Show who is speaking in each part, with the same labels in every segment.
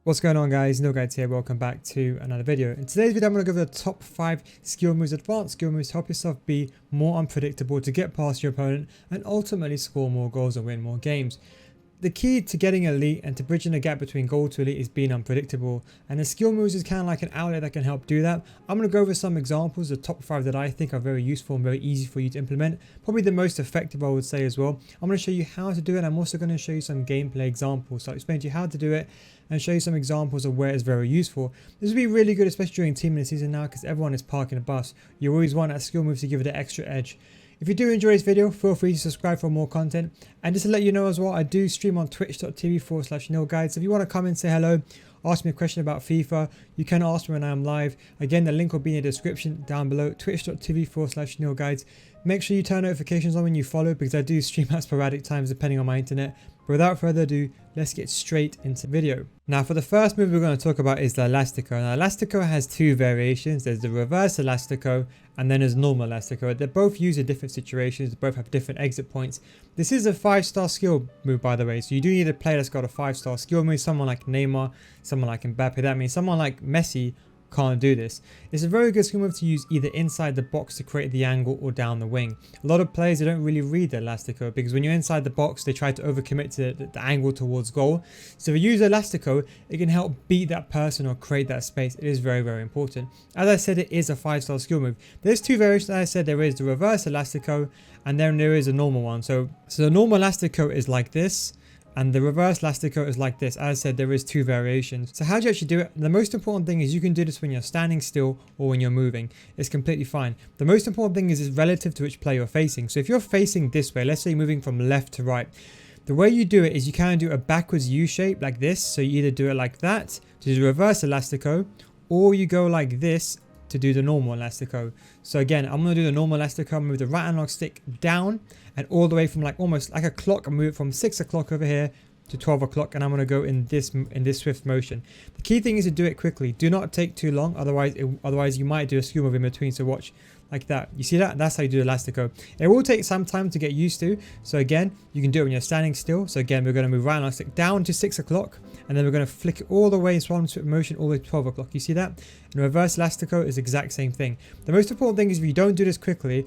Speaker 1: What's going on, guys? NealGuides here. Welcome back to another video. In today's video, I'm going to go over the top 5 skill moves, advanced skill moves to help yourself be more unpredictable, to get past your opponent and ultimately score more goals and win more games. The key to getting elite and to bridging the gap between gold to elite is being unpredictable, and the skill moves is kind of like an outlet that can help do that. I'm going to go over some examples, the top 5 that I think are very useful and very easy for you to implement. Probably the most effective, I would say, as well. I'm going to show you how to do it. I'm also going to show you some gameplay examples. So I'll explain to you how to do it and show you some examples of where it's very useful. This will be really good, especially during team of the season now, because everyone is parking a bus. You always want that skill move to give it an extra edge. If you do enjoy this video, feel free to subscribe for more content. And just to let you know as well, I do stream on twitch.tv/NealGuides. So if you want to come and say hello, ask me a question about FIFA, you can ask me when I'm live. Again, the link will be in the description down below, twitch.tv/NealGuides. Make sure you turn notifications on when you follow, because I do stream at sporadic times depending on my internet. But without further ado, let's get straight into the video. Now, for the first move we're going to talk about is the Elastico. Now, Elastico has two variations. There's the reverse Elastico and then there's normal Elastico. They're both used in different situations. They both have different exit points. This is a 5-star skill move, by the way. So you do need a player that's got a 5-star skill move. Someone like Neymar, someone like Mbappe. That means someone like Messi can't do this. It's a very good skill move to use either inside the box to create the angle or down the wing. A lot of players, they don't really read the Elastico, because when you're inside the box, they try to overcommit to the angle towards goal. So if you use Elastico, it can help beat that person or create that space. It is very, very important. As I said, it is a 5-star skill move. There's two variations. As I said, there is the reverse Elastico and then there is a normal one. So the normal Elastico is like this, and the reverse Elastico is like this. As I said, there is two variations. So how do you actually do it? The most important thing is you can do this when you're standing still or when you're moving. It's completely fine. The most important thing is relative to which player you're facing. So if you're facing this way, let's say you're moving from left to right, the way you do it is you kind of do a backwards U shape like this. So you either do it like that to do the reverse Elastico, or you go like this to do the normal Elastico. So again, I'm going to do the normal Elastico. I'm going to move the right analog stick down and all the way from like almost like a clock. I move it from 6 o'clock over here to 12 o'clock, and I'm going to go in this swift motion. The key thing is to do it quickly. Do not take too long, otherwise you might do a skill move in between. So watch like that. You see that? That's how you do Elastico. It will take some time to get used to. So again, you can do it when you're standing still. So again, we're going to move right analog stick down to 6 o'clock, and then we're going to flick it all the way in swan swift motion all the way to 12 o'clock. You see that? And reverse Elastico is the exact same thing. The most important thing is if you don't do this quickly,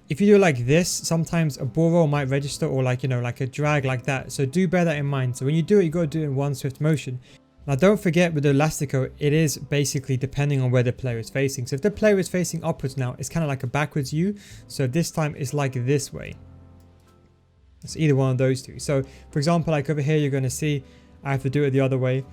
Speaker 1: if you do it like this, sometimes a ball roll might register, or like, you know, like a drag like that. So do bear that in mind. So when you do it, you got to do it in one swift motion. Now, don't forget with the Elastico, it is basically depending on where the player is facing. So if the player is facing upwards now, it's kind of like a backwards U. So this time it's like this way. It's either one of those two. So for example, like over here, you're going to see I have to do it the other way.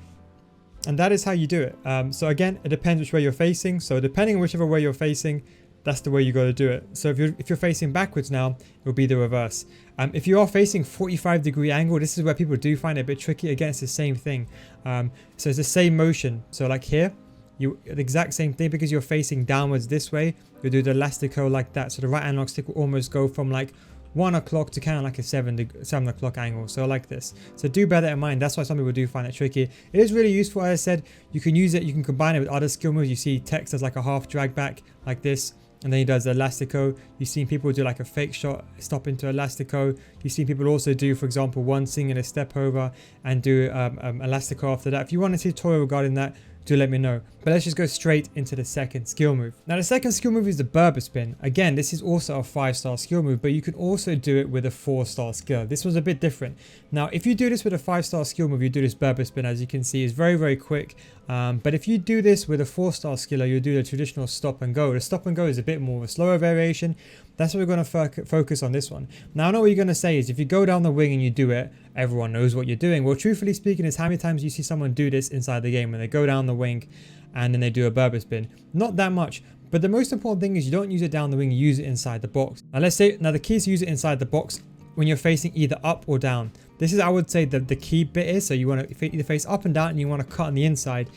Speaker 1: And that is how you do it. So again, it depends which way you're facing. So depending on whichever way you're facing, that's the way you got to do it. So if you're facing backwards now, it will be the reverse. If you are facing 45-degree angle, this is where people do find it a bit tricky. Again, it's the same thing. So it's the same motion. So like here, the exact same thing, because you're facing downwards this way, you do the Elastico like that. So the right analog stick will almost go from like 1 o'clock to kind of like a 7 o'clock angle. So like this. So do bear that in mind. That's why some people do find it tricky. It is really useful. As I said, you can use it. You can combine it with other skill moves. You see Tex does like a half drag back like this, and then he does the Elastico. You've seen people do like a fake shot, stop into Elastico. You've seen people also do, for example, one sing and a step over and do Elastico after that. If you want a tutorial regarding that, do let me know. But let's just go straight into the second skill move. Now, the second skill move is the Berber Spin. Again, this is also a 5-star skill move, but you can also do it with a 4-star skill. This was a bit different. Now, if you do this with a 5-star skill move, you do this Berber Spin, as you can see, is very, very quick. But if you do this with a 4-star skiller, you do the traditional stop and go. The stop and go is a bit more of a slower variation. That's what we're going to focus on this one. Now, I know what you're going to say is if you go down the wing and you do it, everyone knows what you're doing. Well, truthfully speaking, is how many times you see someone do this inside the game when they go down the wing and then they do a Berber Spin? Not that much. But the most important thing is you don't use it down the wing, you use it inside the box. Now, the key is to use it inside the box when you're facing either up or down. This is, I would say, the key bit is, so you want to either face up and down and you want to cut on the inside.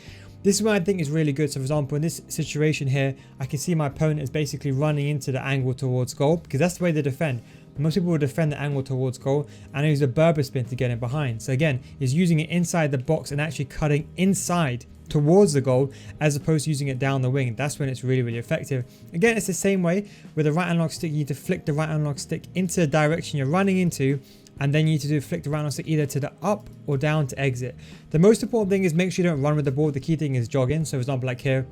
Speaker 1: This is what I think is really good. So for example, in this situation here, I can see my opponent is basically running into the angle towards goal, because that's the way they defend. Most people will defend the angle towards goal and use a Berber Spin to get in behind. So again, he's using it inside the box and actually cutting inside towards the goal as opposed to using it down the wing. That's when it's really, really effective. Again, it's the same way with the right analog stick. You need to flick the right analog stick into the direction you're running into and then you need to do flick the right analog stick either to the up or down to exit. The most important thing is make sure you don't run with the ball. The key thing is jogging. So for example, like here,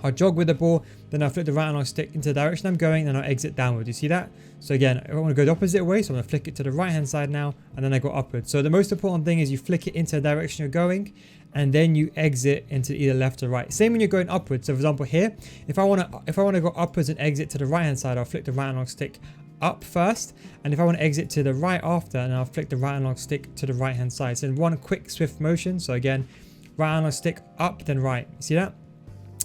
Speaker 1: I'll jog with the ball, then I'll flick the right analog stick into the direction I'm going, and I'll exit downward. You see that? So again, I want to go the opposite way, so I'm going to flick it to the right hand side now, and then I go upward. So the most important thing is you flick it into the direction you're going, and then you exit into either left or right. Same when you're going upwards. So for example here, if I want to go upwards and exit to the right hand side, I'll flick the right analog stick up first, and if I want to exit to the right after, and I'll flick the right analog stick to the right hand side. So in one quick swift motion. So again, right analog stick up, then right. You see that?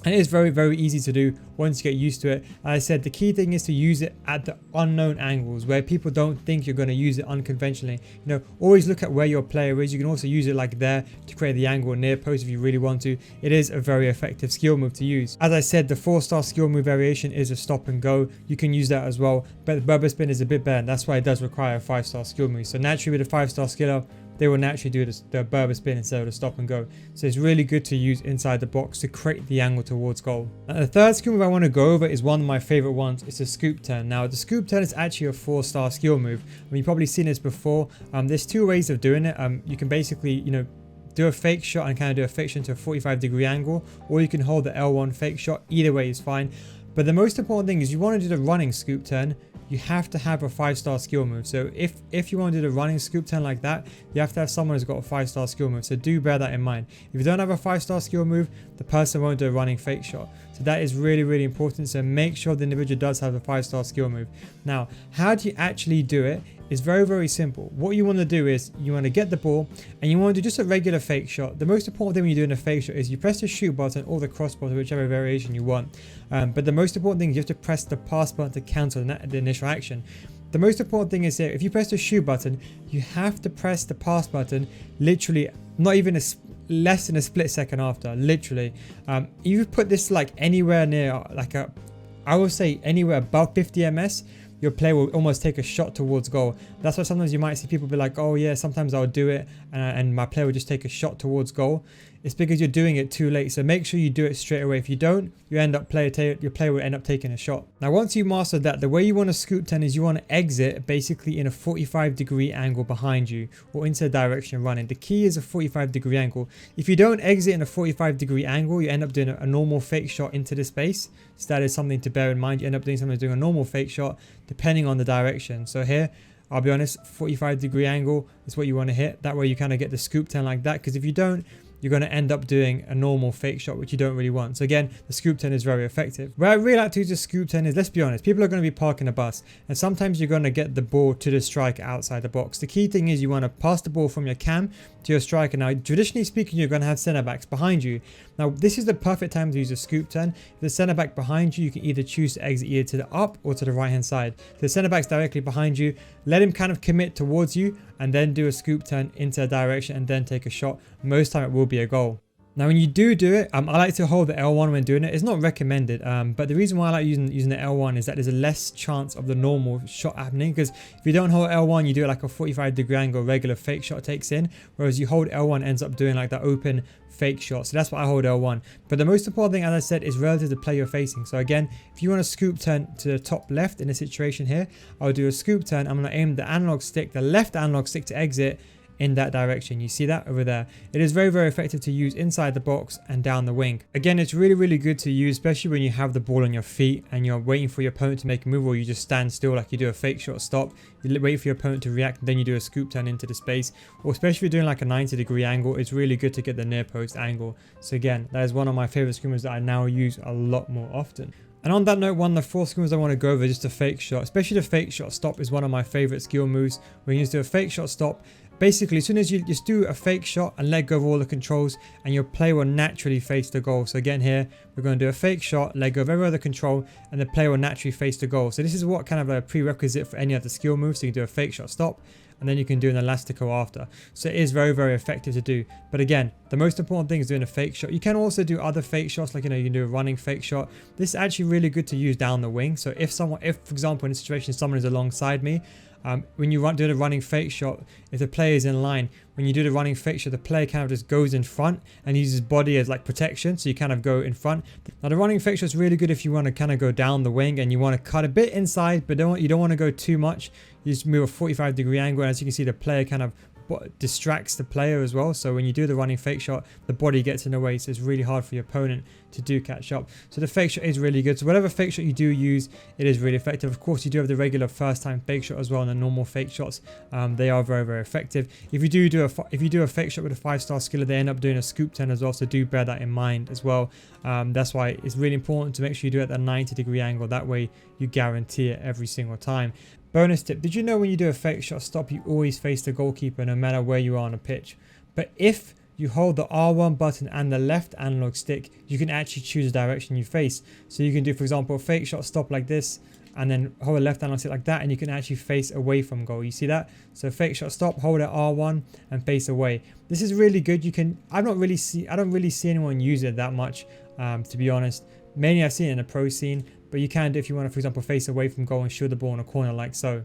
Speaker 1: And it is very, very easy to do once you get used to it. As I said, the key thing is to use it at the unknown angles where people don't think you're going to use it unconventionally. You know, always look at where your player is. You can also use it like there to create the angle near post if you really want to. It is a very effective skill move to use. As I said, the 4-star skill move variation is a stop and go. You can use that as well, but the Berber Spin is a bit better. That's why it does require a 5-star skill move. So naturally with a 5-star skiller, they will naturally do the Berber Spin instead of the stop and go. So it's really good to use inside the box to create the angle towards goal. Now, the third skill move I want to go over is one of my favorite ones. It's a scoop turn. Now the scoop turn is actually a 4-star skill move. I mean, you've probably seen this before. There's two ways of doing it. You can basically, you know, do a fake shot and kind of do a fake shot into a 45-degree angle, or you can hold the L1 fake shot. Either way is fine. But the most important thing is you want to do the running scoop turn. You have to have a 5-star skill move. So if you want to do the running scoop turn like that, you have to have someone who's got a 5-star skill move. So do bear that in mind. If you don't have a 5-star skill move, the person won't do a running fake shot. So that is really, really important. So make sure the individual does have a 5-star skill move. Now, how do you actually do it? It's very, very simple. What you want to do is you want to get the ball and you want to do just a regular fake shot. The most important thing when you're doing a fake shot is you press the shoot button or the cross button, whichever variation you want. But the most important thing is you have to press the pass button to cancel the initial action. The most important thing is here, if you press the shoot button, you have to press the pass button literally not even less than a split second after, literally. You put this like anywhere near I would say anywhere above 50 ms, your player will almost take a shot towards goal. That's why sometimes you might see people be like, oh yeah, sometimes I'll do it and my player will just take a shot towards goal. It's because you're doing it too late. So make sure you do it straight away. If you don't, you end up your player will end up taking a shot. Now, once you master that, the way you want to scoop turn is you want to exit basically in a 45-degree angle behind you or into the direction you're running. The key is a 45-degree angle. If you don't exit in a 45-degree angle, you end up doing a normal fake shot into the space. So that is something to bear in mind. You end up doing something, doing a normal fake shot depending on the direction. So here, I'll be honest, 45-degree angle is what you want to hit. That way you kind of get the scoop turn like that, because if you don't, you're going to end up doing a normal fake shot, which you don't really want. So again, the scoop turn is very effective. Where I really like to use the scoop turn is, let's be honest, people are going to be parking a bus, and sometimes you're going to get the ball to the striker outside the box. The key thing is you want to pass the ball from your cam to your striker. Now, traditionally speaking, you're going to have centre backs behind you. Now, this is the perfect time to use a scoop turn. If the centre back behind you, you can either choose to exit either to the up or to the right hand side. If the centre back's directly behind you, let him kind of commit towards you and then do a scoop turn into a direction and then take a shot. Most time it will be a goal. Now, when you do it, I like to hold the L1 when doing it. It's not recommended, but the reason why I like using the L1 is that there's a less chance of the normal shot happening, because if you don't hold L1, you do it like a 45-degree angle, regular fake shot takes in, whereas you hold L1 ends up doing like that open fake shot. So that's why I hold L1. But the most important thing, as I said, is relative to the player you're facing. So again, if you want to scoop turn to the top left in a situation here, I'll do a scoop turn. I'm going to aim the analog stick, the left analog stick to exit in that direction. You see that over there? It is very, very effective to use inside the box and down the wing. Again, it's really, really good to use, especially when you have the ball on your feet and you're waiting for your opponent to make a move, or you just stand still like you do a fake shot stop. You wait for your opponent to react, and then you do a scoop turn into the space. Or especially if you're doing like a 90-degree angle, it's really good to get the near post angle. So again, that is one of my favorite skill moves that I now use a lot more often. And on that note, one of the 4 skill moves I want to go over is just a fake shot. Especially the fake shot stop is one of my favorite skill moves, where you just do a fake shot stop. Basically, as soon as you just do a fake shot and let go of all the controls, and your player will naturally face the goal. So again here, we're going to do a fake shot, let go of every other control, and the player will naturally face the goal. So this is what kind of a prerequisite for any other skill move. So you can do a fake shot stop, and then you can do an Elastico after. So it is very, very effective to do. But again, The most important thing is doing a fake shot. You can also do other fake shots, like, you know, you can do a running fake shot. This is actually really good to use down the wing. So if for example, in a situation someone is alongside me, when you do the running fake shot, if the player is in line, when you do the running fake shot, the player kind of just goes in front and uses body as like protection. So you kind of go in front. Now the running fake shot is really good if you want to kind of go down the wing and you want to cut a bit inside, but you don't want to go too much. You just move a 45-degree angle, and as you can see, the player kind of distracts the player as well. So when you do the running fake shot, the body gets in the way, so it's really hard for your opponent to do catch up. So the fake shot is really good. So whatever fake shot you do use, it is really effective. Of course, you do have the regular first time fake shot as well, and the normal fake shots. They are very, very effective. If you do a fake shot with a 5-star skiller, they end up doing a scoop 10 as well, so do bear that in mind as well. That's why it's really important to make sure you do it at a 90-degree angle. That way you guarantee it every single time. Bonus tip, did you know when you do a fake shot stop, you always face the goalkeeper no matter where you are on the pitch? But if you hold the R1 button and the left analog stick, you can actually choose the direction you face. So you can do, for example, a fake shot stop like this, and then hold the left analog stick like that, and you can actually face away from goal. You see that? So fake shot stop, hold it R1 and face away. This is really good. I don't really see anyone use it that much, to be honest. Mainly I've seen it in the pro scene, but you can do if you want to, for example, face away from goal and shoot the ball in a corner like so.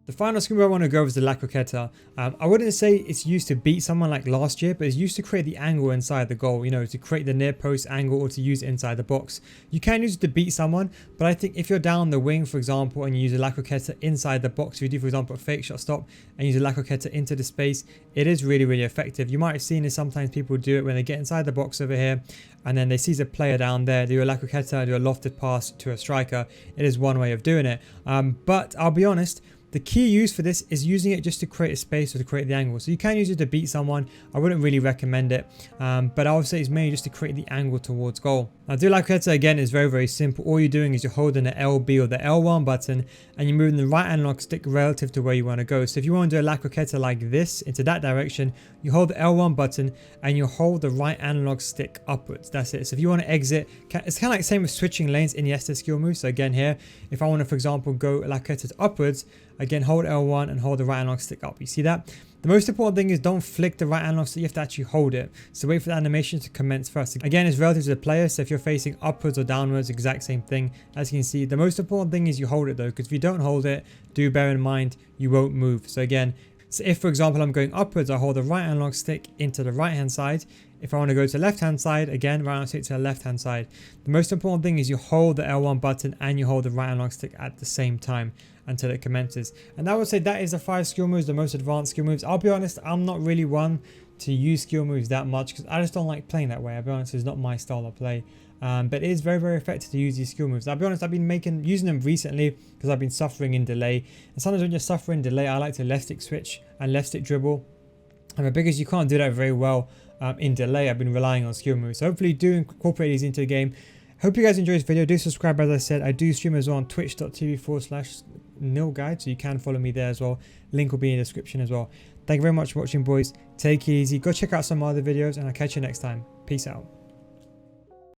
Speaker 1: The final skill move I want to go over is the La Croqueta. I wouldn't say it's used to beat someone like last year, but it's used to create the angle inside the goal, you know, to create the near post angle or to use it inside the box. You can use it to beat someone, but I think if you're down the wing, for example, and you use a La Croqueta inside the box, if you do, for example, a fake shot stop and use a La Croqueta into the space, it is really, really effective. You might have seen it, sometimes people do it when they get inside the box over here, and then they see the player down there, do a La Croqueta, do a lofted pass to a striker. It is one way of doing it. But I'll be honest, the key use for this is using it just to create a space or to create the angle. So you can use it to beat someone. I wouldn't really recommend it, but I would say it's mainly just to create the angle towards goal. Now, do La Croqueta again is very, very simple. All you're doing is you're holding the LB or the L1 button, and you're moving the right analog stick relative to where you want to go. So if you want to do a La Croqueta like this into that direction, you hold the L1 button and you hold the right analog stick upwards. That's it. So if you want to exit, it's kind of like the same with switching lanes in the skill move. So again here, if I want to, for example, go La Croqueta upwards, again, hold L1 and hold the right analog stick up. You see that? The most important thing is don't flick the right analog stick. You have to actually hold it. So wait for the animation to commence first. Again, it's relative to the player. So if you're facing upwards or downwards, exact same thing. As you can see, the most important thing is you hold it though, because if you don't hold it, do bear in mind, you won't move. So again, so if, for example, I'm going upwards, I hold the right analog stick into the right hand side. If I want to go to the left hand side, again, right analog stick to the left hand side. The most important thing is you hold the L1 button and you hold the right analog stick at the same time until it commences. And I would say that is the 5 skill moves, the most advanced skill moves. I'll be honest, I'm not really one to use skill moves that much because I just don't like playing that way. I'll be honest, it's not my style of play. But it is very, very effective to use these skill moves. I'll be honest, I've been using them recently because I've been suffering in delay. And sometimes when you're suffering delay, I like to left stick switch and left stick dribble. But because you can't do that very well in delay, I've been relying on skill moves. So hopefully do incorporate these into the game. Hope you guys enjoyed this video. Do subscribe, as I said. I do stream as well on twitch.tv/NealGuides, so you can follow me there as well. Link will be in the description as well. Thank you very much for watching, boys. Take it easy. Go check out some other videos, and I'll catch you next time. Peace out.